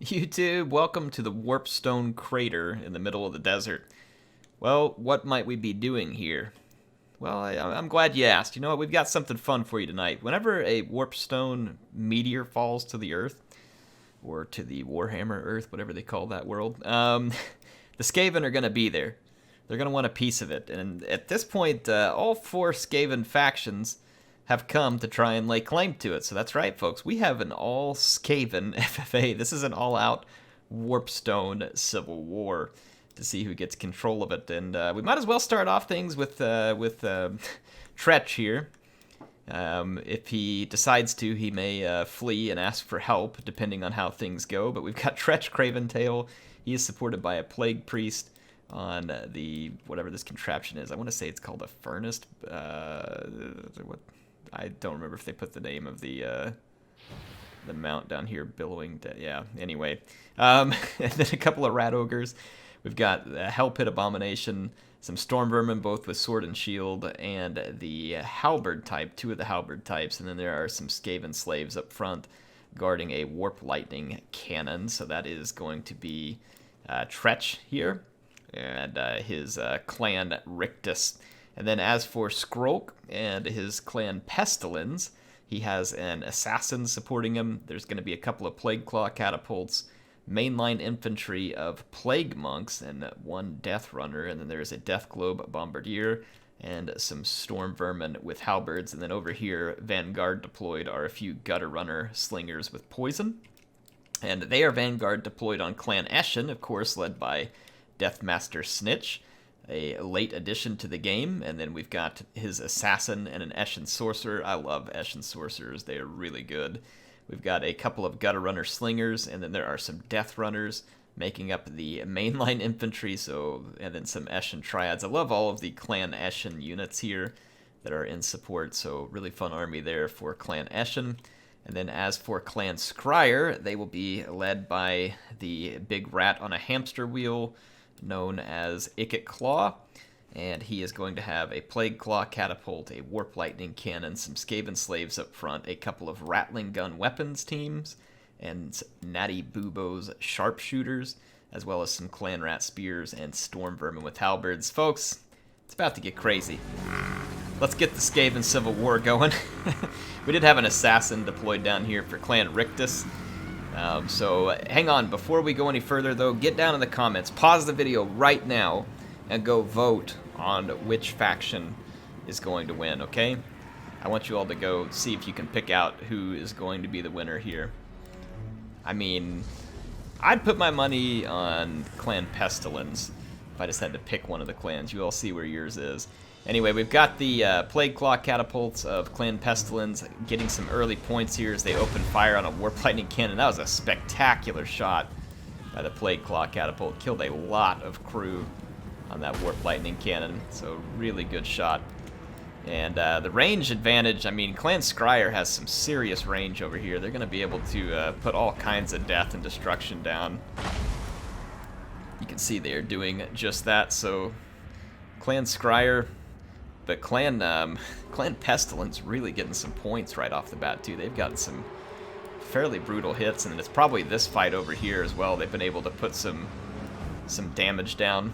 YouTube, welcome to the Warpstone crater in the middle of the desert. Well, what might we be doing here? Well, I'm glad you asked. You know what, we've got something fun for you tonight. Whenever a Warpstone meteor falls to the Earth, or to the Warhammer Earth, whatever they call that world, the Skaven are going to be there. They're going to want a piece of it. And at this point, all four Skaven factions have come to try and lay claim to it. So that's right, folks. We have an all-Skaven FFA. This is an all-out Warpstone civil war to see who gets control of it. And we might as well start off things with Tretch here. If he decides to, he may flee and ask for help, depending on how things go. But we've got Tretch Craventail. He is supported by a Plague Priest on the, whatever this contraption is. I want to say it's called a Furnace. What? I don't remember if they put the name of the mount down here, billowing. Yeah, anyway. And then a couple of Rat Ogres. We've got the Hell Pit Abomination, some Storm Vermin, both with Sword and Shield, and the Halberd type, two of the Halberd types. And then there are some Skaven Slaves up front guarding a Warp Lightning Cannon. So that is going to be Tretch here, and his clan Rictus. And then as for Skrolk and his clan Pestilens, he has an assassin supporting him. There's going to be a couple of Plague Claw catapults, mainline infantry of Plague Monks, and one Death Runner. And then there's a Death Globe Bombardier and some Storm Vermin with halberds. And then over here, Vanguard deployed are a few Gutter Runner slingers with poison. And they are Vanguard deployed on Clan Eshin, of course, led by Deathmaster Snitch, a late addition to the game. And then we've got his assassin and an Eshin sorcerer. I love Eshin sorcerers. They are really good. We've got a couple of Gutter Runner slingers, and then there are some Death Runners making up the mainline infantry, and then some Eshin triads. I love all of the Clan Eshin units here that are in support, so really fun army there for Clan Eshin. And then as for Clan Scryer, they will be led by the big rat on a hamster wheel, known as Ikit Claw, and he is going to have a Plague Claw catapult, a Warp Lightning Cannon, some Skaven Slaves up front, a couple of Rattling Gun weapons teams, and Natty Bubo's Sharpshooters, as well as some Clan Rat Spears and Storm Vermin with halberds. Folks, it's about to get crazy. Let's get the Skaven Civil War going. We did have an assassin deployed down here for Clan Rictus. So hang on, before we go any further though, get down in the comments, pause the video right now, and go vote on which faction is going to win, okay? I want you all to go see if you can pick out who is going to be the winner here. I mean, I'd put my money on Clan Pestilens if I just had to pick one of the clans. You all see where yours is. Anyway, we've got the Plague Claw catapults of Clan Pestilens getting some early points here as they open fire on a Warp Lightning Cannon. That was a spectacular shot by the Plague Claw catapult. Killed a lot of crew on that Warp Lightning Cannon, so really good shot. And the range advantage, I mean, Clan Scryer has some serious range over here. They're going to be able to put all kinds of death and destruction down. You can see they are doing just that, so Clan Scryer. But Clan Pestilens really getting some points right off the bat, too. They've gotten some fairly brutal hits, and it's probably this fight over here as well. They've been able to put some damage down.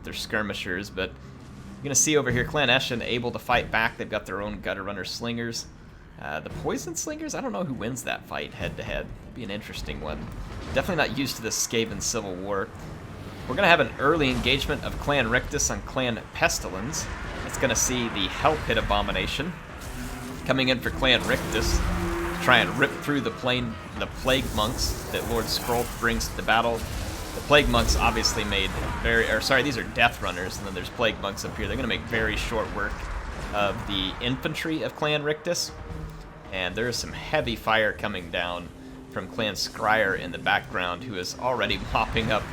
They're skirmishers, but you're going to see over here Clan Eshin able to fight back. They've got their own Gutter Runner slingers. The Poison Slingers, I don't know who wins that fight head-to-head. It'd be an interesting one. Definitely not used to this Skaven Civil War. We're going to have an early engagement of Clan Rictus on Clan Pestilens. It's going to see the Hell Pit Abomination coming in for Clan Rictus to try and rip through the Plague Monks that Lord Skrolk brings to the battle. The Plague Monks obviously made these are Death Runners, and then there's Plague Monks up here. They're going to make very short work of the infantry of Clan Rictus. And there is some heavy fire coming down from Clan Scryer in the background, who is already mopping up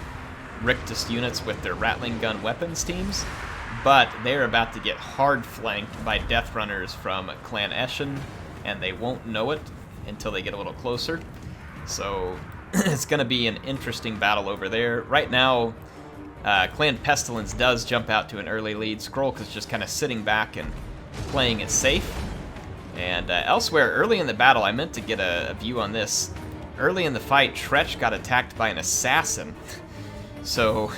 Rictus units with their Rattling Gun weapons teams. But they're about to get hard flanked by Death Runners from Clan Eshin, and they won't know it until they get a little closer. So it's going to be an interesting battle over there. Right now, Clan Pestilens does jump out to an early lead. Skrolk is just kind of sitting back and playing it safe. And elsewhere, early in the battle, I meant to get a view on this. early in the fight, Tretch got attacked by an assassin. So,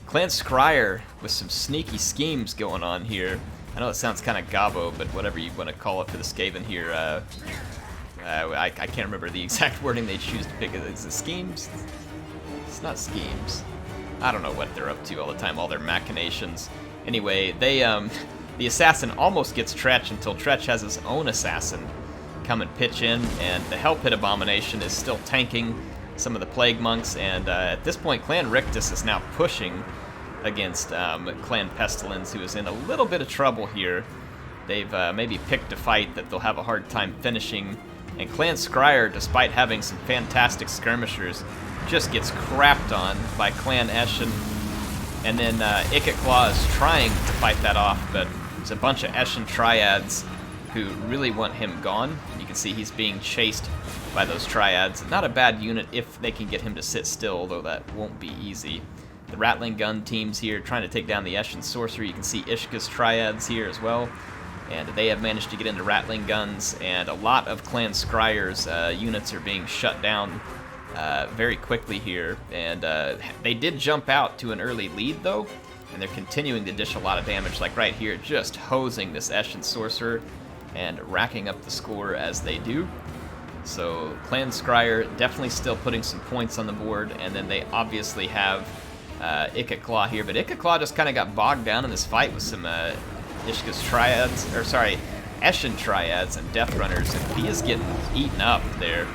Clan Scryer with some sneaky schemes going on here. I know it sounds kind of gobbo, but whatever you want to call it for the Skaven here, I can't remember the exact wording they choose to pick. Is it schemes? It's not schemes. I don't know what they're up to all the time, all their machinations. Anyway, they the assassin almost gets Tretch until Tretch has his own assassin come and pitch in, and the Hell Pit Abomination is still tanking some of the Plague Monks, and at this point Clan Rictus is now pushing against Clan Pestilence, who is in a little bit of trouble here. They've maybe picked a fight that they'll have a hard time finishing, and Clan Scryer, despite having some fantastic skirmishers, just gets crapped on by Clan Eshin, and then Ikit is trying to fight that off, but there's a bunch of Eshin Triads who really want him gone. You can see he's being chased by those Triads. Not a bad unit if they can get him to sit still, although that won't be easy. The Rattling Gun teams here trying to take down the Eshin Sorcerer. You can see Ishka's Triads here as well, and they have managed to get into Rattling Guns, and a lot of Clan Scryer's units are being shut down very quickly here, and they did jump out to an early lead though, and they're continuing to dish a lot of damage, like right here, just hosing this Eshin Sorcerer and racking up the score as they do. So Clan Scryer definitely still putting some points on the board, and then they obviously have Ikit here, but Ikit just kind of got bogged down in this fight with some Ishka's Triads, or sorry, Eshin Triads and Death Runners, and he is getting eaten up there.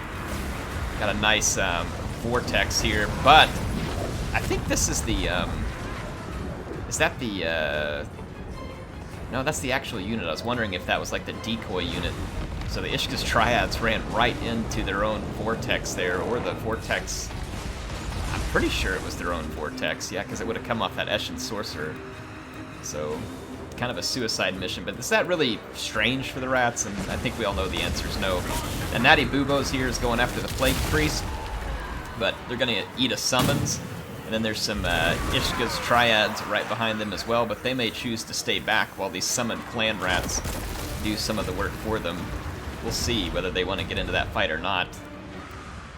Got a nice vortex here, but I think this is the, is that the, no, that's the actual unit. I was wondering if that was like the Decoy unit. So the Ishka's Triads ran right into their own vortex there, or the vortex, I'm pretty sure it was their own vortex, yeah, because it would have come off that Eshin Sorcerer. So, kind of a suicide mission, but is that really strange for the rats? And I think we all know the answer is no. And Natty Bubos here is going after the Plague Priest, but they're going to eat a summons. And then there's some Ishka's Triads right behind them as well, but they may choose to stay back while these summoned clan rats do some of the work for them. We'll see whether they want to get into that fight or not.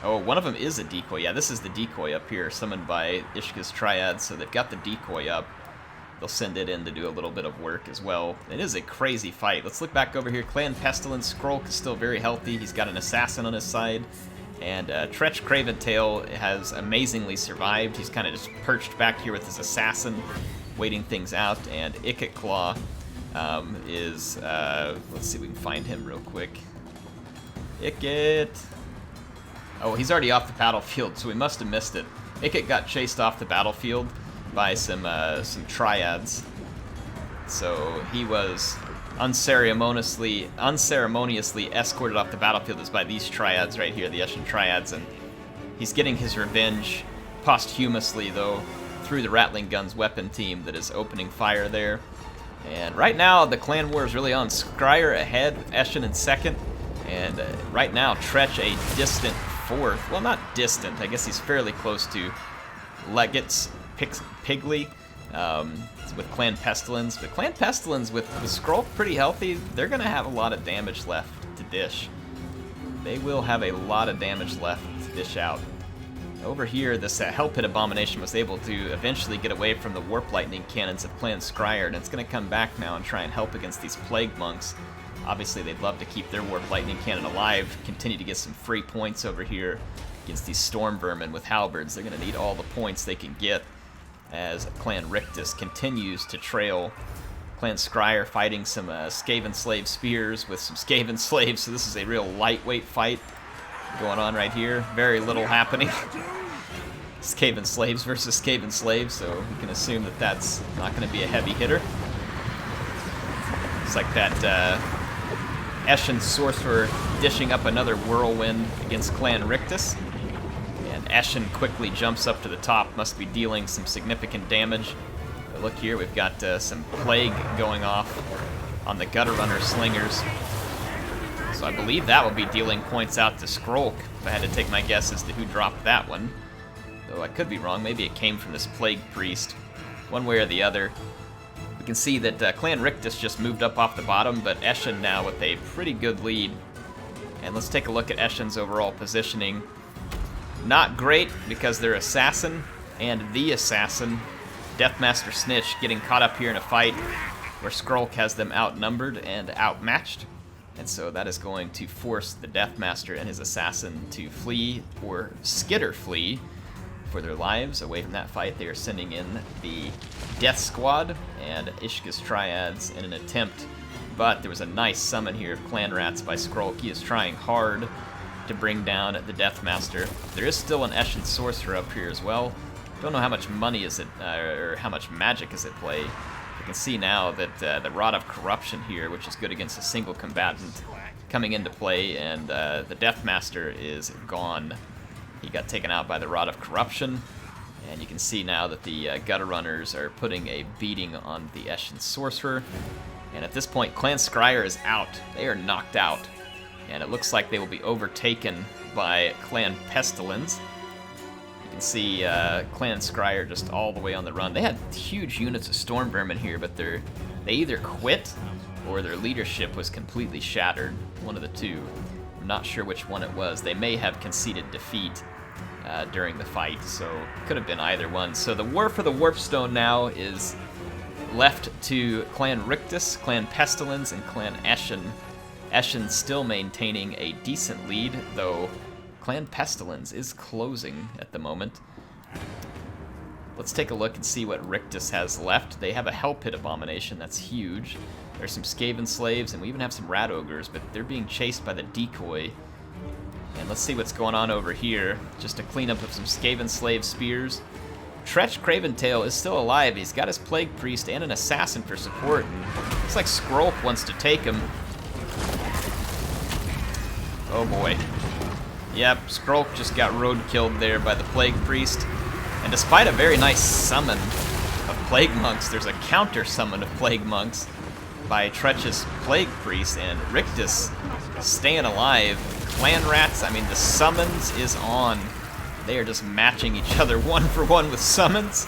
Oh, one of them is a Decoy. Yeah, this is the Decoy up here, summoned by Ishka's Triads, so they've got the Decoy up. They'll send it in to do a little bit of work as well. It is a crazy fight. Let's look back over here. Clan Pestilence, Skrulk is still very healthy. He's got an assassin on his side. And Tretch Craventail has amazingly survived. He's kind of just perched back here with his assassin, waiting things out. And Ikit Claw is, let's see if we can find him real quick. Ikit. Oh, he's already off the battlefield, so we must have missed it. Ikit got chased off the battlefield by some Triads. So he was unceremoniously escorted off the battlefield as by these Triads right here, the Eshin Triads, and he's getting his revenge posthumously, though, through the Rattling Guns weapon team that is opening fire there. And right now, the clan war is really on. Scryer ahead, Eshin in second, and right now, Tretch a distant fourth. Well, not distant, I guess he's fairly close to Leggett's Pigley with Clan Pestilence. But Clan Pestilence with the Skrulk pretty healthy, they're going to have a lot of damage left to dish. They will have a lot of damage left to dish out. Over here, this Hell Pit Abomination was able to eventually get away from the Warp Lightning cannons of Clan Scryer, and it's going to come back now and try and help against these Plague Monks. Obviously, they'd love to keep their Warp Lightning cannon alive, continue to get some free points over here against these Storm Vermin with Halberds. They're going to need all the points they can get as Clan Rictus continues to trail. Clan Scryer fighting some Skaven Slave Spears with some Skaven Slaves, so this is a real lightweight fight going on right here. Very little happening. Skaven Slaves versus Skaven Slaves, so we can assume that that's not going to be a heavy hitter. It's like that Eshin Sorcerer dishing up another Whirlwind against Clan Rictus. And Eshin quickly jumps up to the top, must be dealing some significant damage. But look here, we've got some Plague going off on the Gutter Runner Slingers. So I believe that will be dealing points out to Skrulk, if I had to take my guess as to who dropped that one. Though I could be wrong, maybe it came from this Plague Priest. One way or the other. We can see that Clan Rictus just moved up off the bottom, but Eshin now with a pretty good lead. And let's take a look at Eshin's overall positioning. Not great, because their assassin and the assassin, Deathmaster Snitch, getting caught up here in a fight where Skrulk has them outnumbered and outmatched. And so that is going to force the Deathmaster and his assassin to flee, or Skitter-flee, for their lives. Away from that fight, they are sending in the Death Squad and Ishka's Triads in an attempt, but there was a nice summon here of Clan Rats by Skrulk. He is trying hard to bring down the Deathmaster. There is still an Eshin Sorcerer up here as well. Don't know how much money is it, or how much magic is at play. You can see now that the Rod of Corruption here, which is good against a single combatant, coming into play, and the Deathmaster is gone. He got taken out by the Rod of Corruption, and you can see now that the Gutter Runners are putting a beating on the Eshin Sorcerer. And at this point, Clan Scryer is out. They are knocked out, and it looks like they will be overtaken by Clan Pestilence. You can see Clan Scryer just all the way on the run. They had huge units of Storm Vermin here, but they either quit or their leadership was completely shattered. One of the two. I'm not sure which one it was. They may have conceded defeat during the fight, so could have been either one. So the war for the Warpstone now is left to Clan Rictus, Clan Pestilence, and Clan Eshin. Eshin still maintaining a decent lead, though Clan Pestilence is closing at the moment. Let's take a look and see what Rictus has left. They have a Hell Pit Abomination, that's huge. There's some Skaven Slaves, and we even have some Rat Ogres, but they're being chased by the Decoy. And let's see what's going on over here. Just a cleanup of some Skaven Slave Spears. Tretch Craventail is still alive. He's got his Plague Priest and an Assassin for support. And looks like Skrulk wants to take him. Oh boy. Yep, Skrulk just got road-killed there by the Plague Priest. And despite a very nice summon of Plague Monks, there's a counter-summon of Plague Monks by Tretch's Plague Priest, and Rictus staying alive. Clan Rats, I mean, the summons is on. They are just matching each other one for one with summons.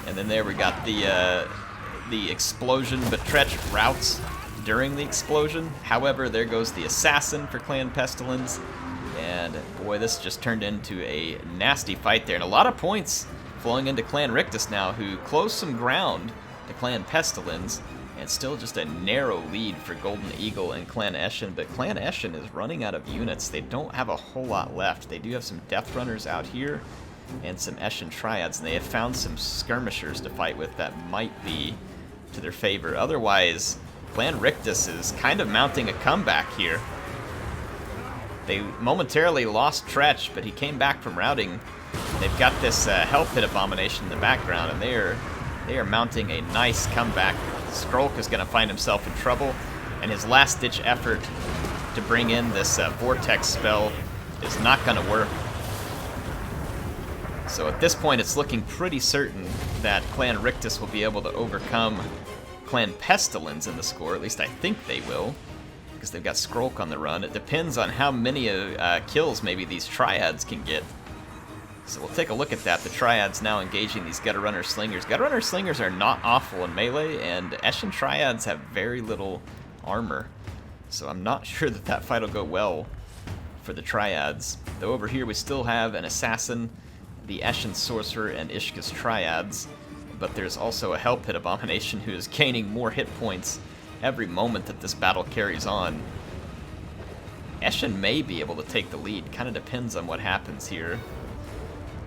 And then there we got the explosion, but Tretch routs during the explosion. However, there goes the Assassin for Clan Pestilence. And boy, this just turned into a nasty fight there. And a lot of points flowing into Clan Rictus now, who closed some ground to Clan Pestilence. And still just a narrow lead for Golden Eagle and Clan Eshin, but Clan Eshin is running out of units. They don't have a whole lot left. They do have some Death Runners out here and some Eshin Triads, and they have found some skirmishers to fight with that might be to their favor. Otherwise, Clan Rictus is kind of mounting a comeback here. They momentarily lost Tretch, but he came back from routing. They've got this Hell Pit Abomination in the background, and they are mounting a nice comeback. Skrulk is going to find himself in trouble, and his last-ditch effort to bring in this Vortex spell is not going to work. So at this point, it's looking pretty certain that Clan Rictus will be able to overcome Clan Pestilence in the score. At least I think they will, because they've got Skrulk on the run. It depends on how many kills maybe these Triads can get. So we'll take a look at that. The Triads now engaging these Gutter Runner Slingers. Gutter Runner Slingers are not awful in melee, and Eshin Triads have very little armor. So I'm not sure that that fight will go well for the Triads. Though over here we still have an Assassin, the Eshin Sorcerer, and Ishka's Triads. But there's also a Hell Pit Abomination who is gaining more hit points every moment that this battle carries on. Eshin may be able to take the lead. Kind of depends on what happens here.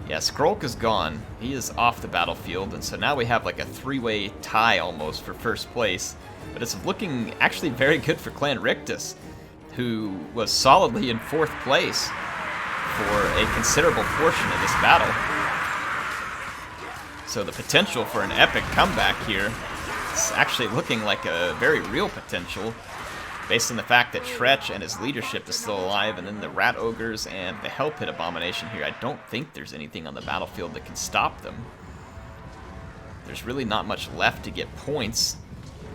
Yeah, Skrulk is gone. He is off the battlefield, and so now we have like a three-way tie almost for first place. But it's looking actually very good for Clan Rictus, who was solidly in fourth place for a considerable portion of this battle. So the potential for an epic comeback here is actually looking like a very real potential, based on the fact that Tretch and his leadership is still alive, and then the Rat Ogres and the Hell Pit Abomination here. I don't think there's anything on the battlefield that can stop them. There's really not much left to get points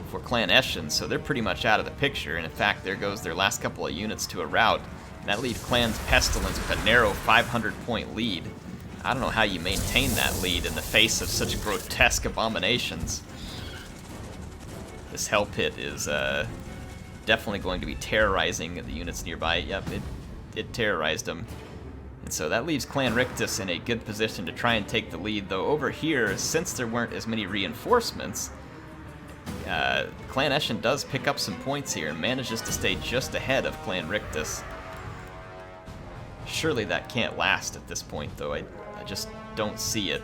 for Clan Eshin, so they're pretty much out of the picture. And in fact, there goes their last couple of units to a rout. And that leaves Clan Pestilence with a narrow 500-point lead. I don't know how you maintain that lead in the face of such grotesque abominations. This Hell Pit is definitely going to be terrorizing the units nearby. Yep, it terrorized them. And so that leaves Clan Rictus in a good position to try and take the lead, though over here, since there weren't as many reinforcements, Clan Eschen does pick up some points here and manages to stay just ahead of Clan Rictus. Surely that can't last at this point, though. I just don't see it.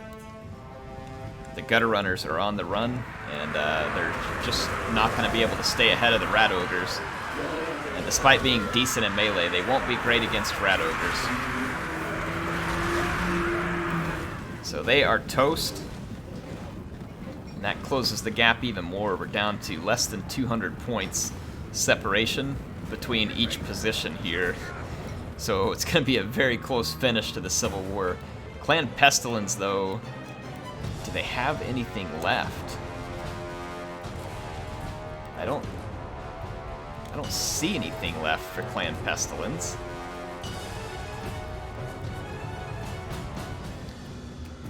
The Gutter Runners are on the run, and they're just not going to be able to stay ahead of the Rat Ogres. And despite being decent in melee, they won't be great against Rat Ogres. So they are toast. And that closes the gap even more. We're down to less than 200 points separation between each position here. So it's going to be a very close finish to the Civil War. Clan Pestilence, though, do they have anything left? I don't see anything left for Clan Pestilence.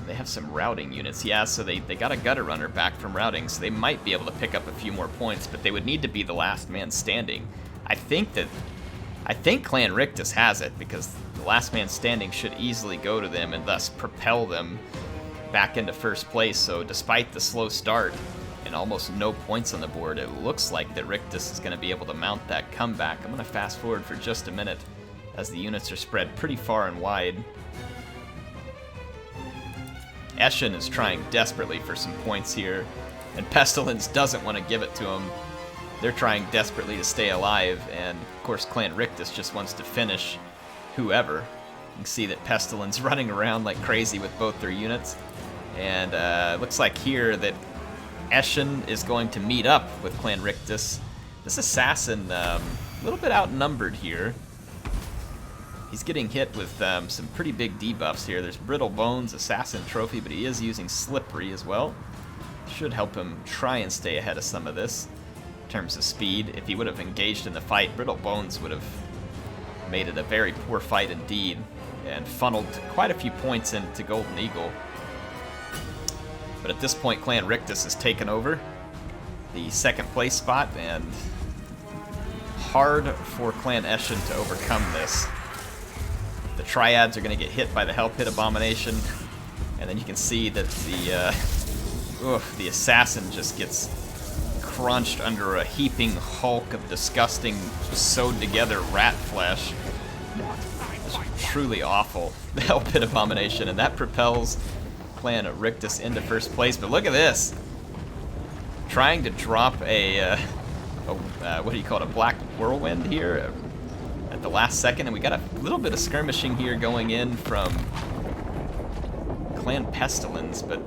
They have some routing units. Yeah, so they got a Gutter Runner back from routing, so they might be able to pick up a few more points, but they would need to be the last man standing. I think Clan Rictus has it, because the last man standing should easily go to them and thus propel them back into first place. So despite the slow start and almost no points on the board, it looks like that Rictus is going to be able to mount that comeback. I'm going to fast forward for just a minute as the units are spread pretty far and wide. Eschen is trying desperately for some points here, and Pestilence doesn't want to give it to him. They're trying desperately to stay alive, and of course Clan Rictus just wants to finish whoever. You can see that Pestilence running around like crazy with both their units, and it looks like here that Eschen is going to meet up with Clan Rictus. This assassin, a little bit outnumbered here. He's getting hit with some pretty big debuffs here. There's Brittle Bones, Assassin Trophy, but he is using Slippery as well. Should help him try and stay ahead of some of this in terms of speed. If he would have engaged in the fight, Brittle Bones would have made it a very poor fight indeed and funneled quite a few points into Golden Eagle. But at this point, Clan Rictus has taken over the second place spot, and hard for Clan Eschen to overcome this. The Triads are going to get hit by the Hell Pit Abomination, and then you can see that the Assassin just gets crunched under a heaping hulk of disgusting, sewed together rat flesh. It's truly awful, the Hell Pit Abomination, and that propels Clan Rictus into first place. But look at this, trying to drop a what do you call it, a Black Whirlwind here at the last second, and we got a little bit of skirmishing here going in from Clan Pestilence, but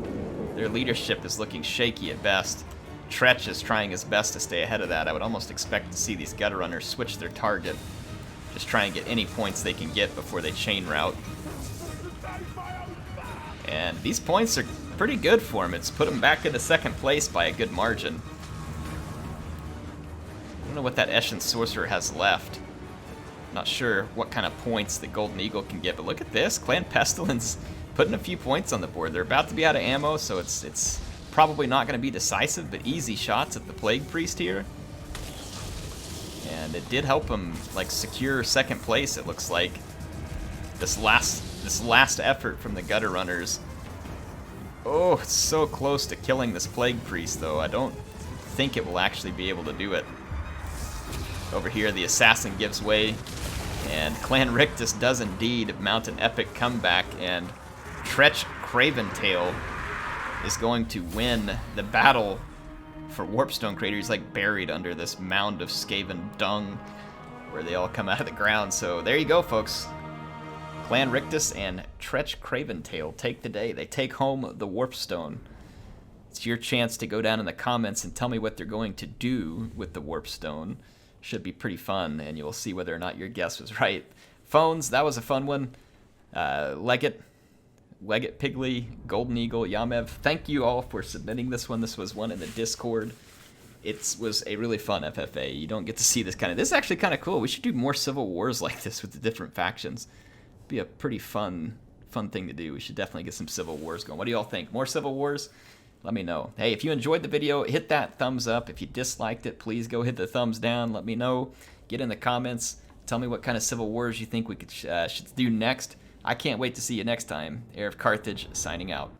their leadership is looking shaky at best. Tretch is trying his best to stay ahead of that. I would almost expect to see these Gutter Runners switch their target, just try and get any points they can get before they chain route. And these points are pretty good for him. It's put him back into second place by a good margin. I don't know what that Eschen Sorcerer has left. Not sure what kind of points the Golden Eagle can get, but look at this. Clan Pestilence putting a few points on the board. They're about to be out of ammo, so it's probably not going to be decisive, but easy shots at the Plague Priest here. And it did help him like secure second place, it looks like. This last effort from the Gutter Runners. Oh, it's so close to killing this Plague Priest, though. I don't think it will actually be able to do it. Over here, the Assassin gives way, and Clan Rictus does indeed mount an epic comeback, and Tretch Craventail is going to win the battle for Warpstone Crater. He's like buried under this mound of Skaven dung where they all come out of the ground. So there you go, folks. Clan Rictus and Tretch Craventail take the day. They take home the Warpstone. It's your chance to go down in the comments and tell me what they're going to do with the Warpstone. Should be pretty fun, and you'll see whether or not your guess was right. Phones, that was a fun one. Leggett, Pigley, Golden Eagle, Yamev, thank you all for submitting this one. This was one in the Discord. It was a really fun FFA. You don't get to see this kind of... This is actually kind of cool. We should do more Civil Wars like this with the different factions. It'd be a pretty fun thing to do. We should definitely get some Civil Wars going. What do y'all think? More Civil Wars? Let me know. Hey, if you enjoyed the video, hit that thumbs up. If you disliked it, please go hit the thumbs down. Let me know. Get in the comments. Tell me what kind of Civil Wars you think we should do next. I can't wait to see you next time. HeirofCarthage signing out.